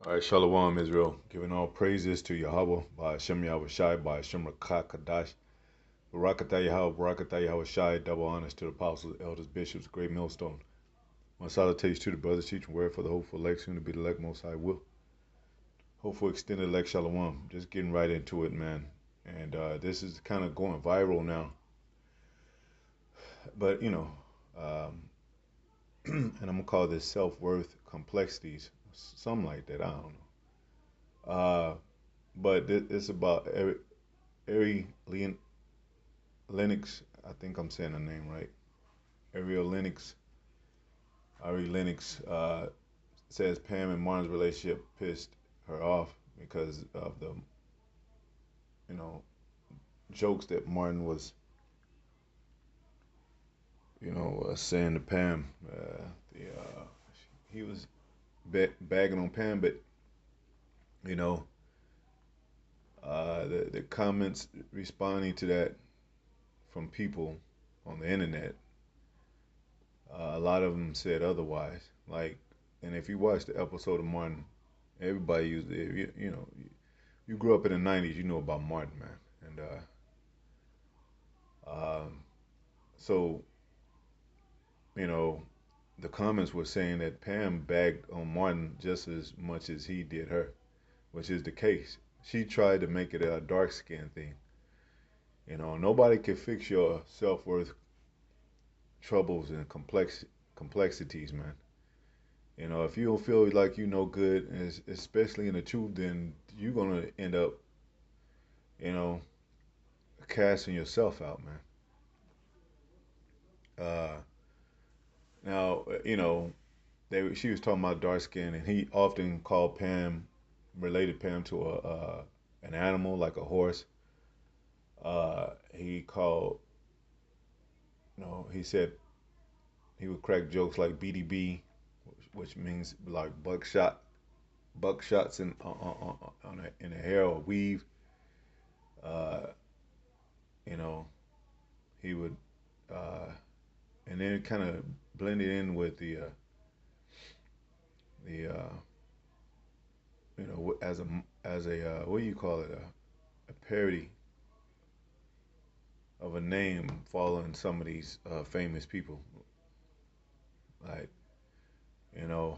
All right, Shalom, Israel. Giving all praises to Yahweh by Hashem Yahweh Shai by Hashem Rakakadash. Barakatah Yahweh, Barakatah Yahweh Shai. Double honors to the apostles, elders, bishops, great millstone. My salutations to the brothers teaching word for the hopeful elect, soon to be the elect, most high will. Hopeful extended elect Shalom. Just getting right into it, man. And this is kind of going viral now. But, and I'm going to call this self worth complexities. Something like that. I don't know. But it's about Ari Lennox. I think I'm saying the name right. Ari Lennox. Ari Lennox says Pam and Martin's relationship pissed her off because of the you know jokes that Martin was saying to Pam. The He was bagging on Pam, but you know the comments responding to that from people on the internet, a lot of them said otherwise. Like, and if you watch the episode of Martin, everybody used it. You grew up in the '90s, you know about Martin, man. And so you know, the comments were saying that Pam bagged on Martin just as much as he did her, which is the case. She tried to make it a dark skin thing. Nobody can fix your self worth troubles and complexities, man. If you don't feel like you know good, especially in the truth, then you're gonna end up, you know, casting yourself out, man. Uh, Now, she was talking about dark skin, and he often called Pam, related Pam to an animal like a horse. He called, he said he would crack jokes like BDB, which means like buckshots in a hair or weave. Uh, you know, he would, and then it kind of blended in with the as a what do you call it, a parody of a name following some of these famous people. Like, I'm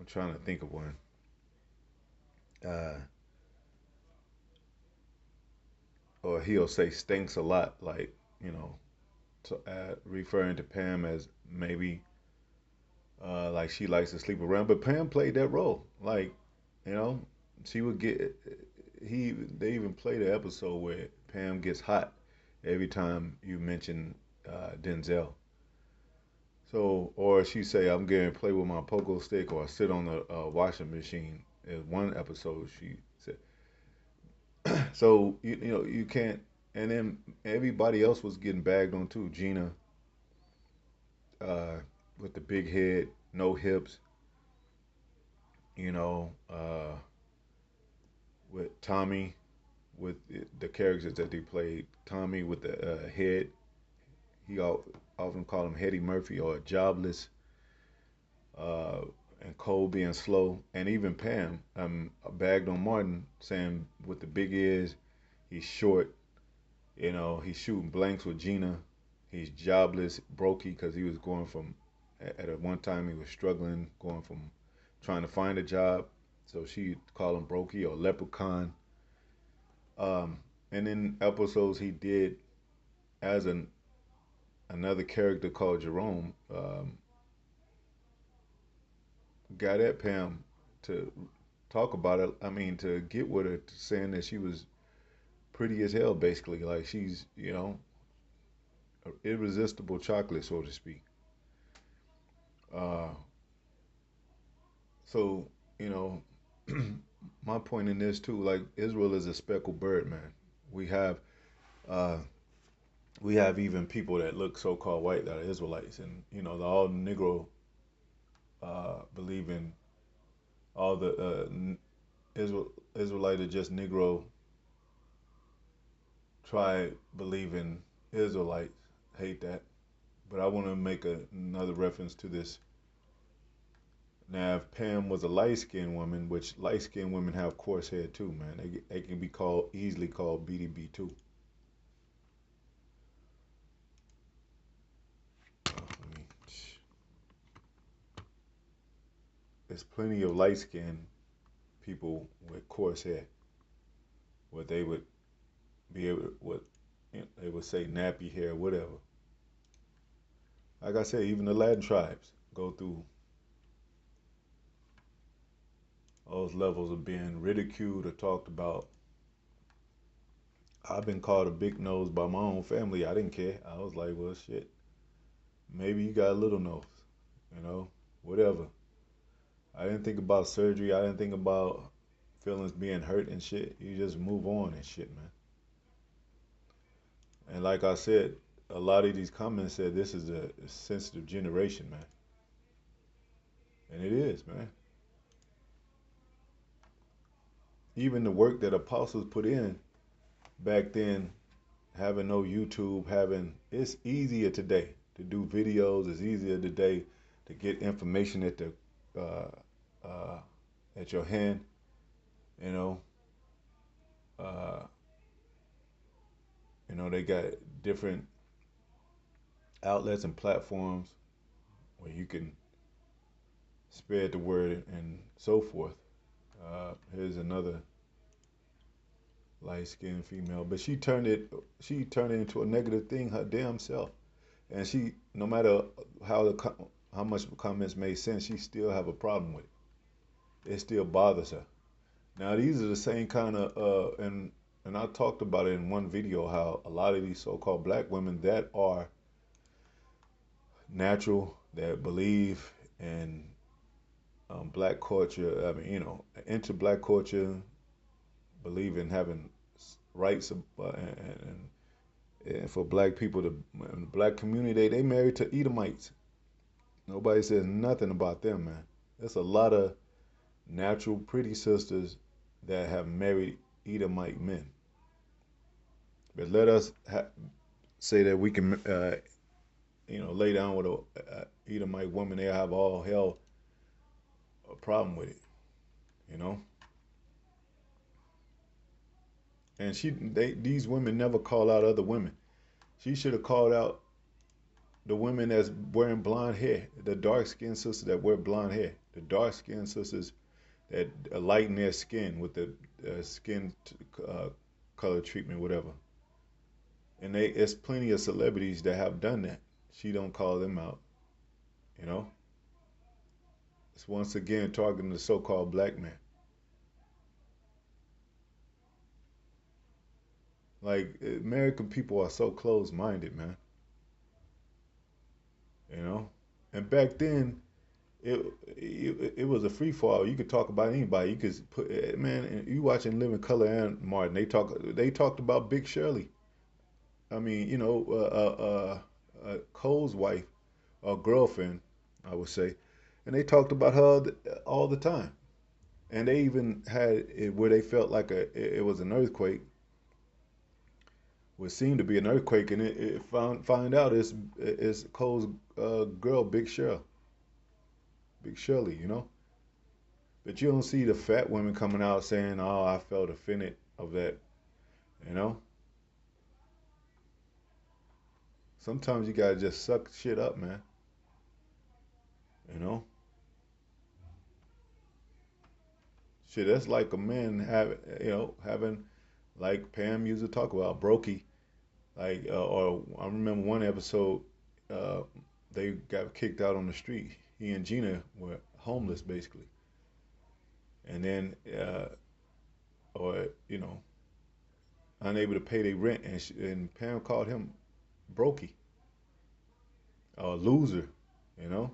trying to think of one. Uh, or he'll say stinks a lot, like, referring to Pam as maybe like she likes to sleep around. But Pam played that role. Like, you know, she would get they even played an episode where Pam gets hot every time you mention Denzel. So, or she say, "I'm going to play with my pogo stick," or sit on the washing machine. In one episode, she said. So you can't. And then everybody else was getting bagged on too. Gina, uh, with the big head, no hips. You know, with Tommy, with the characters that they played. Tommy with the head. He often called him Hetty Murphy or jobless. Uh, and Cole being slow, and even Pam bagged on Martin, saying with the big ears, he's short. He's shooting blanks with Gina. He's jobless, brokey, because he was going from at a one time he was struggling, going from trying to find a job. So she called him brokey or leprechaun. Um, and in episodes he did as another character called Jerome, got at Pam to talk about it. I mean, to get with her, saying that she was pretty as hell, basically. Like she's, irresistible chocolate, so to speak. Uh, so, you know, my point in this too, like Israel is a speckled bird, man. We have, uh, we have even people that look so-called white that are Israelites, and the all Negro believe in all the Israelite are just Negro tribe believe in Israelites. Hate that. But I want to make another reference to Now, if Pam was a light skinned woman, which light skinned women have coarse hair too, man, they can be called easily called BDB too. I mean, there's plenty of light skinned people with coarse hair, what they would be able, what they would say nappy hair, whatever. Like I said, even the Latin tribes go through those levels of being ridiculed or talked about. I've been called a big nose by my own family. I didn't care. I was like, well, shit. Maybe you got a little nose, you know, whatever. I didn't think about surgery. I didn't think about feelings being hurt and shit. You just move on and shit, man. And like I said, a lot of these comments said this is a sensitive generation, man. And it is, man. Even the work that apostles put in back then, having no YouTube, having it's easier today to do videos. It's easier today to get information uh, uh, at your hand. You know, uh, they got different outlets and platforms where you can spread the word and so forth. Here's another light skinned female, but she turned it into a negative thing her damn self. And she, no matter how much the comments made sense, she still have a problem with it. It still bothers her. Now these are the same kind of and I talked about it in one video how a lot of these so-called black women that are natural, that believe in black culture. I mean, into black culture, believe in having rights and for black people to in the black community, they married to Edomites. Nobody says nothing about them, man. There's a lot of natural, pretty sisters that have married Edomite men. But let us say that we can, lay down with a Edomite woman. They'll have all hell a problem with it, you know. And these women never call out other women. She should have called out the women that's wearing blonde hair, the dark skinned sisters that wear blonde hair, the dark skinned sisters that lighten their skin with the skin uh, color treatment, whatever. And there's plenty of celebrities that have done that. She don't call them out, you know. It's once again targeting the so-called black man. Like American people are so closed-minded, man. You know. And back then, it was a free fall. You could talk about anybody. You could put man. You watching Living Color and Martin. They talked about Big Shirley. I mean, Cole's wife or girlfriend, I would say, and they talked about her all the time. And they even had it where they felt like it was an earthquake, what seemed to be an earthquake, and it find out it's Cole's girl, Big Shirley, you know. But you don't see the fat women coming out saying, "Oh, I felt offended of that," you know. Sometimes you gotta just suck shit up, man. You know, shit. That's like a man having like Pam used to talk about brokey. Like, or I remember one episode, uh, they got kicked out on the street. He and Gina were homeless basically, and then, or unable to pay their rent, and Pam called him brokey, a loser, you know.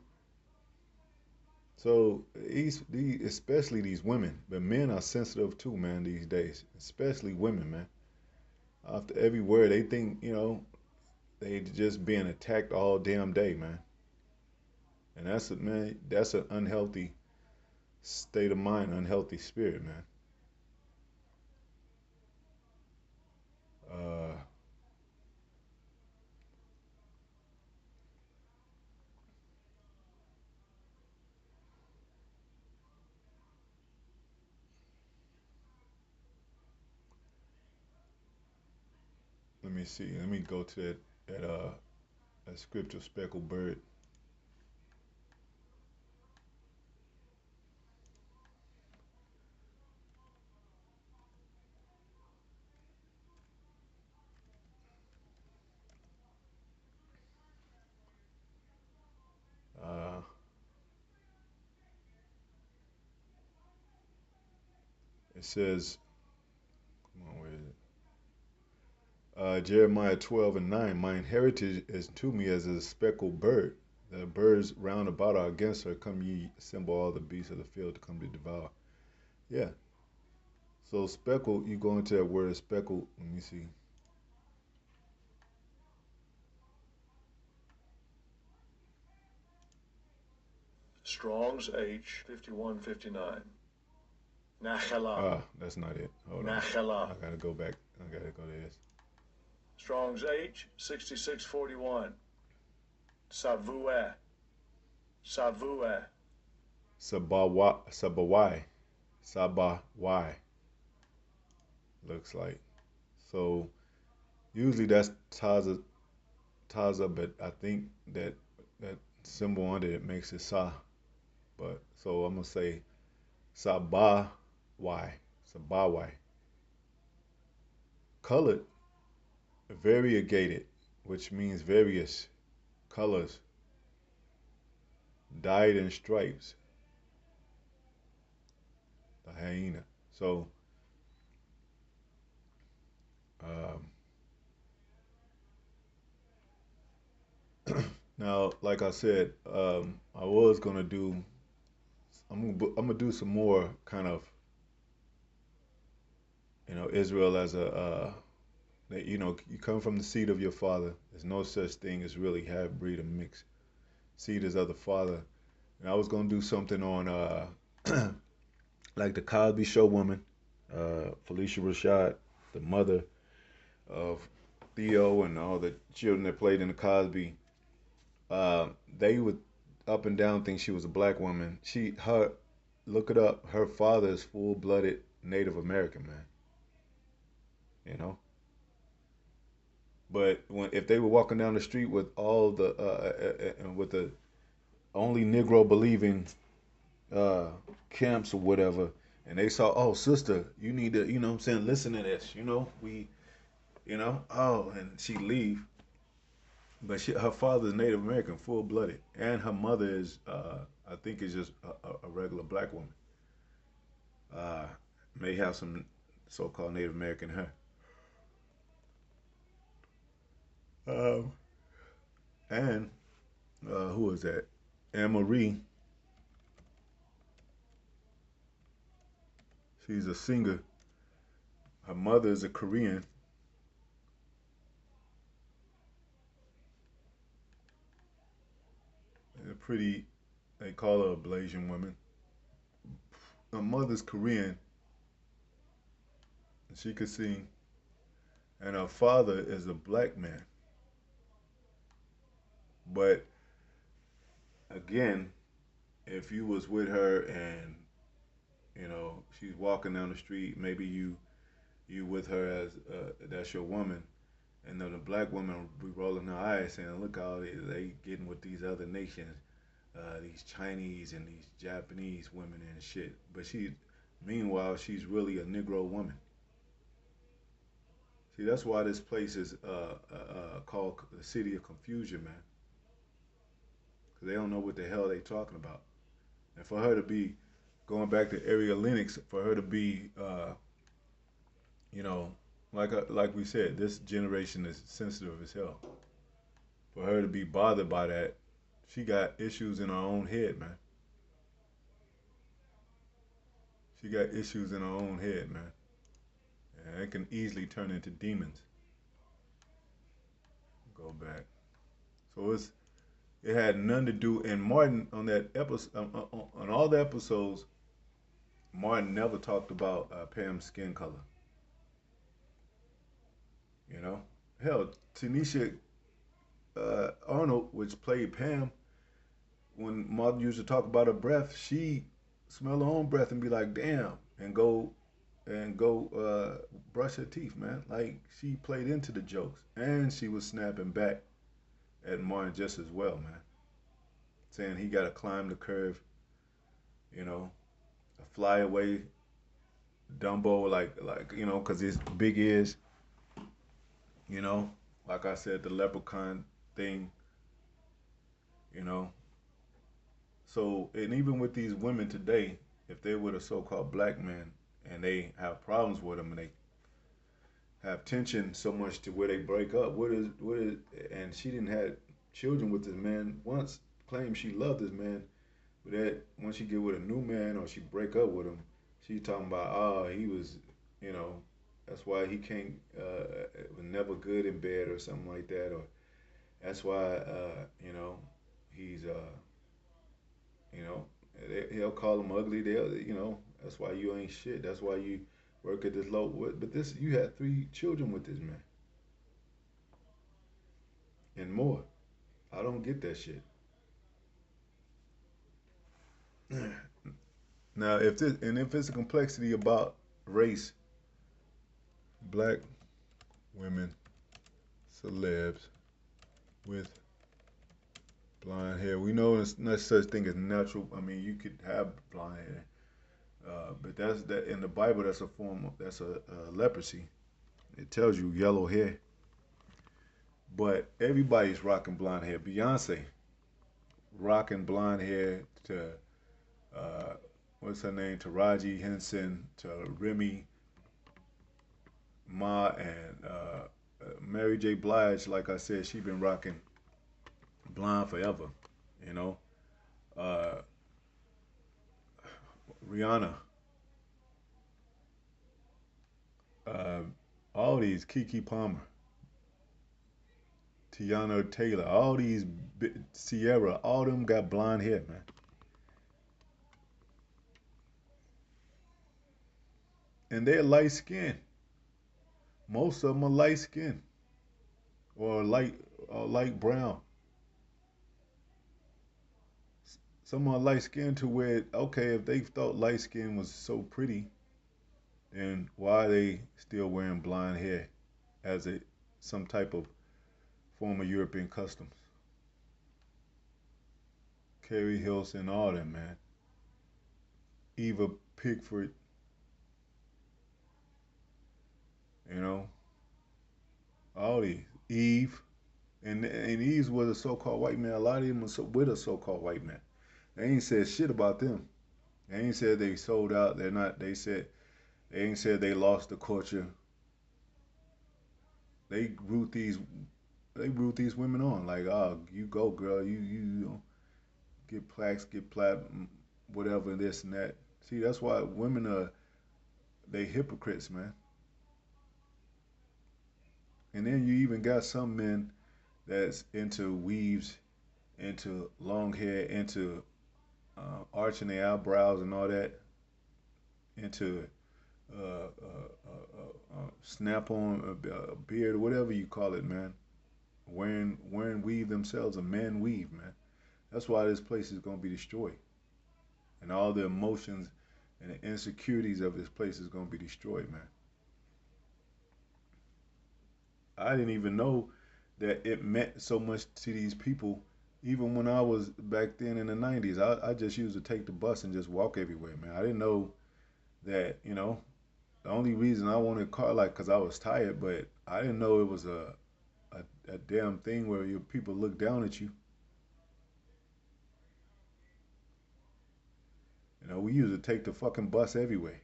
So these, especially these women, but men are sensitive too, man. These days, especially women, man. After every word, they think they just being attacked all damn day, man. And that's an unhealthy state of mind, unhealthy spirit, man. Uh, Let me see. Let me go to that scripture speckled bird. Uh, it says, come on, where is it? Jeremiah 12:9. Mine heritage is to me as a speckled bird. The birds round about are against her. Come ye, assemble all the beasts of the field to come to devour. Yeah. So speckled, you go into that word speckled. Let me see. Strong's H 5159. Nachala. Ah, that's not it. Hold on. Nachala. I gotta go back. I gotta go to this. Strong's H 6641. Savoué. Savoué. Sabawai. Sabawai. Looks like. So usually that's Taza, but I think that symbol under it makes it Sa. But so I'm gonna say Sabawai. Sabawai. Colored, variegated, which means various colors, dyed in stripes. The hyena. So um, now, like I said, I was gonna do. I'm gonna do some more kind of, Israel as a, that you come from the seed of your father. There's no such thing as really half breed or mixed. Seed is of the father. And I was gonna do something on like the Cosby Show woman, Felicia Rashad, the mother of Theo and all the children that played in the Cosby. They would up and down think she was a black woman. Her, look it up. Her father is full-blooded Native American man. You know, but if they were walking down the street with all the with the only Negro believing uh, camps or whatever, and they saw, oh sister, you need to, what I'm saying, listen to this. Oh, and she leave. But her father is Native American, full blooded, and her mother is, I think, is just a regular black woman. Uh, may have some so-called Native American in her. Um, and who is that? Anne Marie. She's a singer. Her mother is a Korean, a pretty. They call her a Blasian woman. Her mother's Korean, and she could sing, and her father is a black man. But again, if you was with her and she's walking down the street, maybe you with her as that's your woman, and then the black woman be rolling her eyes saying, "Look how they getting with these other nations, these Chinese and these Japanese women and shit." But meanwhile, she's really a Negro woman. See, that's why this place is called the City of Confusion, man, because they don't know what the hell they talking about. And for her to be going back to Ari Lennox, for her to be, you know, like we said, this generation is sensitive as hell. For her to be bothered by that, she got issues in her own head, man. She got issues in her own head, man, and it can easily turn into demons. Go back. So it had nothing to do. And Martin on that episode, on all the episodes, Martin never talked about Pam's skin color. You know, hell, Tanisha Arnold, which played Pam, when Martin used to talk about her breath, she smell her own breath and be like, "Damn," and go and go brush her teeth, man. Like she played into the jokes, and she was snapping back at Martin just as well, man. Saying he got to climb the curve, you know, fly away, Dumbo, like because his big ears, you know. Like I said, the leprechaun thing, you know. So, and even with these women today, if they were the so-called black men and they have problems with them and they have tension so much to where they break up, what is, and she didn't have children with this man once, claims she loved this man, but that once she get with a new man or she break up with him, she talking about, oh, he was, you know, that's why he can't, was never good in bed or something like that, or that's why, he's, you know, he'll call him ugly. They'll, that's why you ain't shit. That's why you work at this low. But this, you had 3 children with this man and more. I don't get that shit. Now, if it's a complexity about race, black women, celebs with blonde hair, we know there's no such thing as natural. I mean, you could have blonde hair, but that's that in the Bible. That's a form. That's a leprosy. It tells you yellow hair. But everybody's rocking blonde hair. Beyonce rocking blonde hair to uh, what's her name? Taraji Henson, to Remy Ma, and Mary J. Blige. Like I said, she been rocking blonde forever. You know, uh, Rihanna, uh, all these Kiki Palmer, Tiana Taylor, all these Sierra, all them got blonde hair, man. And they're light skinned. Most of them are light skinned or light brown. Some are light skinned to where, okay, if they thought light skin was so pretty, then why are they still wearing blonde hair as some type of form of European customs? Carrie Hilson, all them, man. Eva Pickford, you know, all these. Eve, and Eve was a so-called white man. A lot of them were with a so-called white man. They ain't said shit about them. They ain't said they sold out. They're not. They ain't said they lost the culture. They root these they root these women on like, oh, you go, girl, you get plaques, get platinum, whatever, this and that. See, that's why women are they hypocrites, man. And then you even got some men that's into weaves, into long hair, into arching their eyebrows and all that, into snap on a beard, whatever you call it, man. Wearing weave themselves, a man weave, man. That's why this place is gonna be destroyed, and all the emotions and the insecurities of this place is gonna be destroyed, man. I didn't even know that it meant so much to these people. Even when I was back then in the '90s, I just used to take the bus and just walk everywhere, man. I didn't know that, the only reason I wanted a car, like, cause I was tired, but I didn't know it was a damn thing where your people look down at you. We used to take the fucking bus everywhere.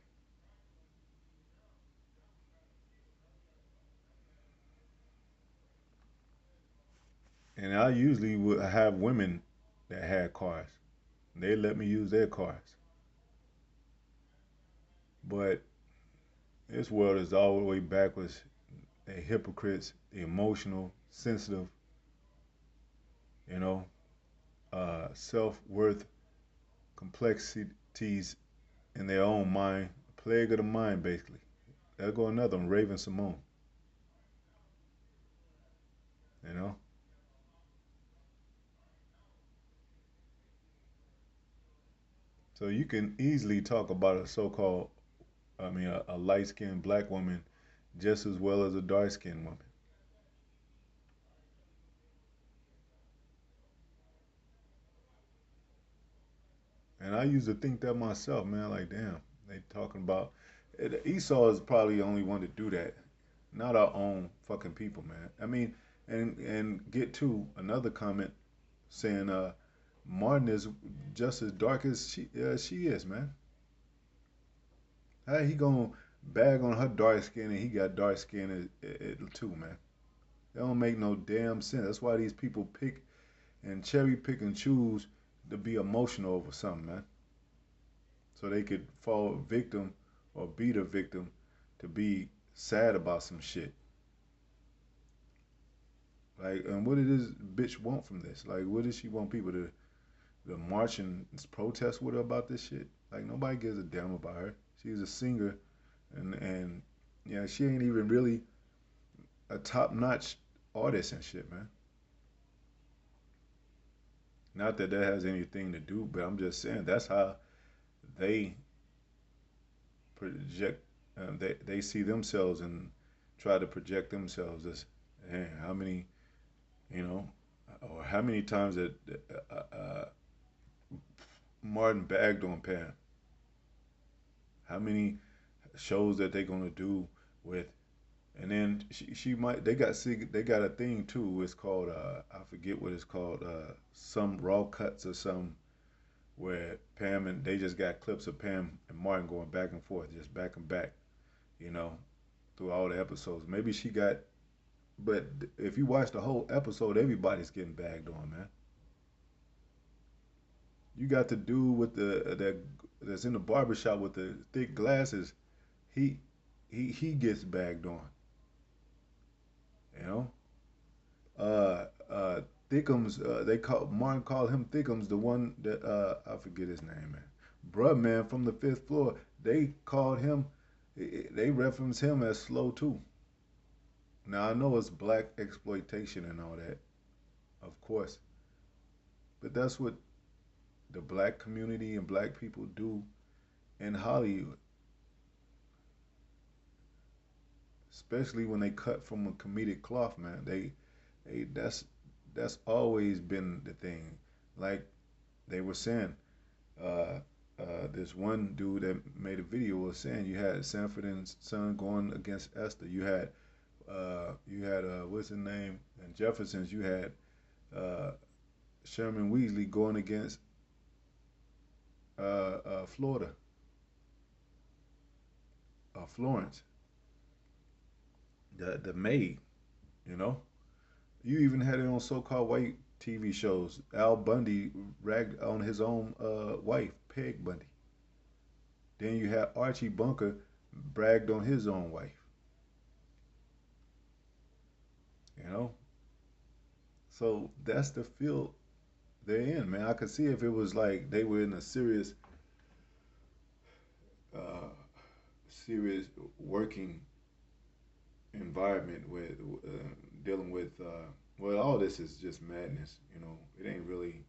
And I usually would have women that had cars. They let me use their cars. But this world is all the way backwards. They're hypocrites, they're emotional, sensitive, you know, self worth, complexities in their own mind, plague of the mind, basically. There go another one, Raven Simone, you know. So you can easily talk about a so called I mean, a light skinned black woman just as well as a dark skinned woman. And I used to think that myself, man. Like, damn, they talking about Esau is probably the only one to do that, not our own fucking people, man. I mean, and get to another comment saying, Martin is just as dark as she is, man. How he gonna bag on her dark skin and he got dark skin too, man? That don't make no damn sense. That's why these people pick and cherry pick and choose to be emotional over something, man. So they could fall victim or be the victim to be sad about some shit. Like, and what did this bitch want from this? Like, what does she want people to march and protest with her about this shit? Like, nobody gives a damn about her. She's a singer, and yeah, she ain't even really a top notch artist and shit, man. Not that that has anything to do, but I'm just saying that's how they project. They see themselves and try to project themselves as, hey, how many, you know, or how many times that Martin bagged on Pam. How many shows that they gonna do with, and then she might they got a thing too. It's called I forget what it's called. Some raw cuts or some where Pam and they just got clips of Pam and Martin going back and forth, just back and back, you know, through all the episodes. Maybe she got, but if you watch the whole episode, everybody's getting bagged on, man. You got the dude with that's in the barbershop with the thick glasses. He he gets bagged on, you know. Thickums, they call Martin called him Thickums, the one that I forget his name, man. Bruh, man, from the fifth floor. They called him. They reference him as slow too. Now I know it's black exploitation and all that, of course, but that's what the black community and black people do in Hollywood, especially when they cut from a comedic cloth, man. They that's always been the thing. Like they were saying, uh, this one dude that made a video was saying you had Sanford and Son going against Esther. You had what's his name? And Jefferson's. You had uh, Sherman Weasley going against Florida, Florence, the maid. You know, you even had it on so-called white TV shows. Al Bundy ragged on his own wife, Peg Bundy. Then you had Archie Bunker bragged on his own wife. You know, so that's the field they're in, man. I could see if it was like they were in a uh, serious working environment with dealing with. Well, all this is just madness. You know, it ain't really.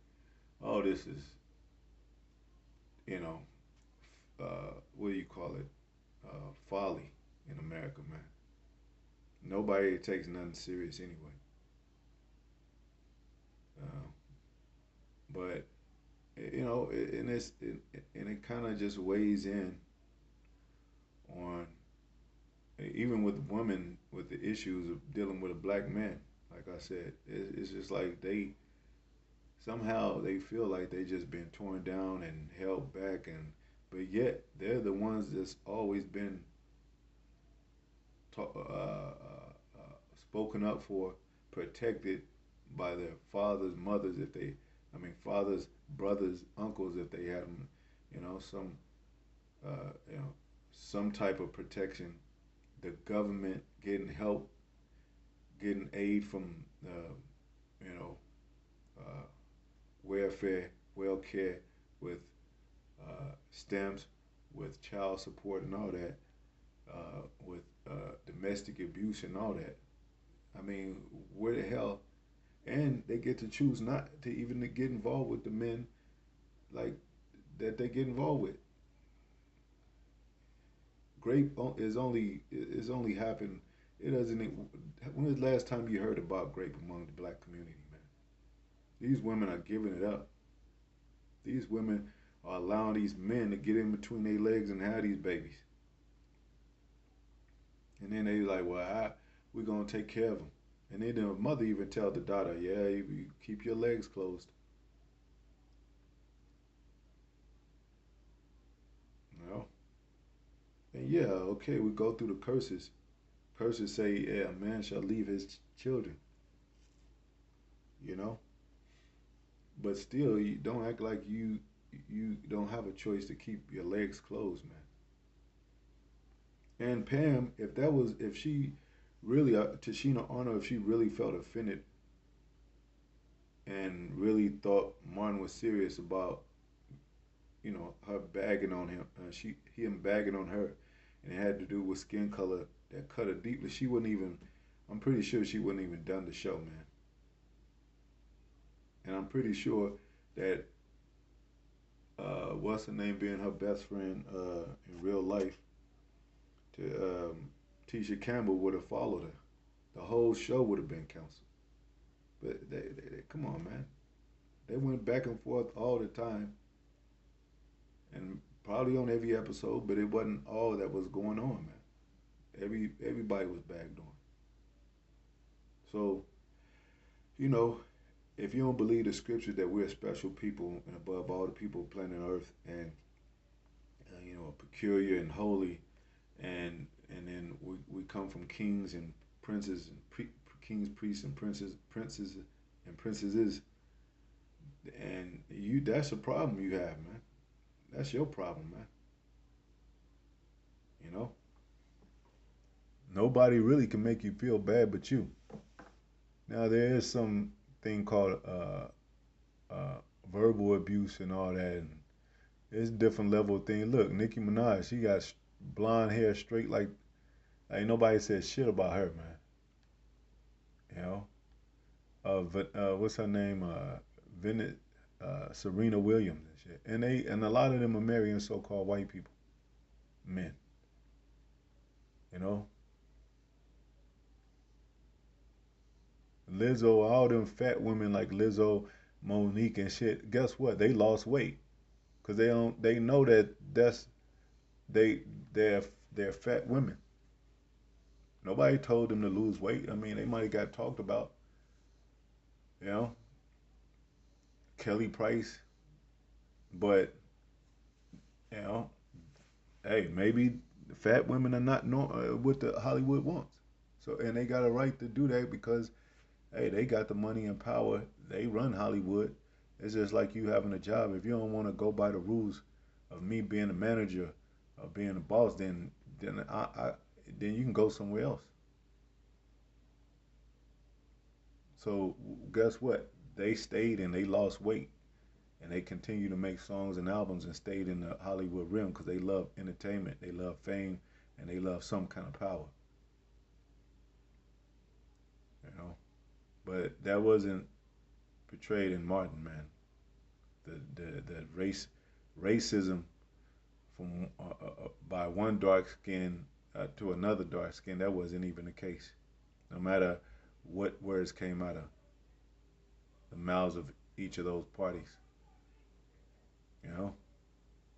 All this is, you know, what do you call it? Folly in America, man. Nobody takes nothing serious anyway. Uh, but you know, and it kind of just weighs in on even with women with the issues of dealing with a black man. Like I said, it's just like they somehow they feel like they just been torn down and held back, and but yet they're the ones that's always been spoken up for, protected by their fathers, mothers, if they, I mean, fathers, brothers, uncles, if they had them, you know, you know, some type of protection. The government getting help, getting aid from, you know, uh, welfare, care with stamps, with child support and all that, with domestic abuse and all that. I mean, where the hell? And they get to choose not to even to get involved with the men like that they get involved with. grape is only happened. It doesn't. When was the last time you heard about grape among the black community, man? These women are giving it up. These women are allowing these men to get in between their legs and have these babies. And then they like, well, we're gonna take care of them. And then the mother even tell the daughter, yeah, you keep your legs closed. You know. And yeah, okay, we go through the curses. Curses say, yeah, a man shall leave his children. You know. But still, you don't act like you don't have a choice to keep your legs closed, man. And Pam, if she really, Tashina Arnold, if she really felt offended and really thought Martin was serious about, her bagging on him, him bagging on her, and it had to do with skin color that cut her deeply, she wouldn't even. I'm pretty sure she wouldn't even done the show, man. And I'm pretty sure that what's her name being her best friend in real life, to Tisha Campbell would have followed her. The whole show would have been canceled. But they come on, man. They went back and forth all the time, and probably on every episode, but it wasn't all that was going on, man. Everybody was bagged on. So you know, if you don't believe the scriptures that we're special people and above all the people of planet Earth, and peculiar and holy, and then we come from kings and princes and kings, priests, and princes and princesses, and that's a problem you have, man. That's your problem, man. You know, nobody really can make you feel bad but you. Now there is some thing called uh, verbal abuse and all that, and it's a different level of thing. Look, Nicki Minaj, she got blonde hair straight like ain't nobody said shit about her, man. You know, what's her name? Venice, Serena Williams and shit. And a lot of them are marrying so-called white people, men. You know, Lizzo, all them fat women like Lizzo, Monique and shit. Guess what? They lost weight because they don't. They know that they they're they're fat women. Nobody told them to lose weight. I mean, they might have got talked about. You know, Kelly Price, but you know, hey, maybe fat women are not what the Hollywood wants. So, and they got a right to do that because hey, they got the money and power. They run Hollywood. It's just like you having a job. If you don't want to go by the rules of me being a manager or being a boss, then you can go somewhere else. So guess what? They stayed and they lost weight, and they continue to make songs and albums and stayed in the Hollywood realm because they love entertainment, they love fame, and they love some kind of power. You know, but that wasn't portrayed in Martin, man. The racism from by one dark skin to another dark skin, that wasn't even the case. No matter what words came out of the mouths of each of those parties, you know,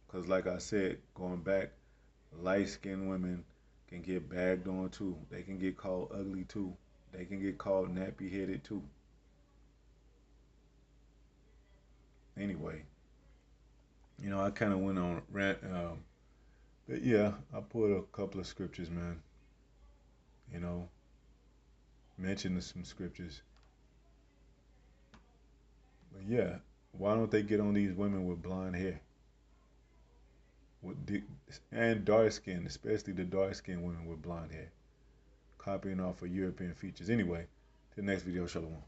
because like I said, going back, light skinned women can get bagged on too. They can get called ugly too. They can get called nappy headed too. Anyway, I kind of went on rant, but yeah, I put a couple of scriptures, man. You know, mentioned some scriptures. But yeah, why don't they get on these women with blonde hair, with and dark skin, especially the dark skinned women with blonde hair, copying off of European features. Anyway, to the next video, Shalom.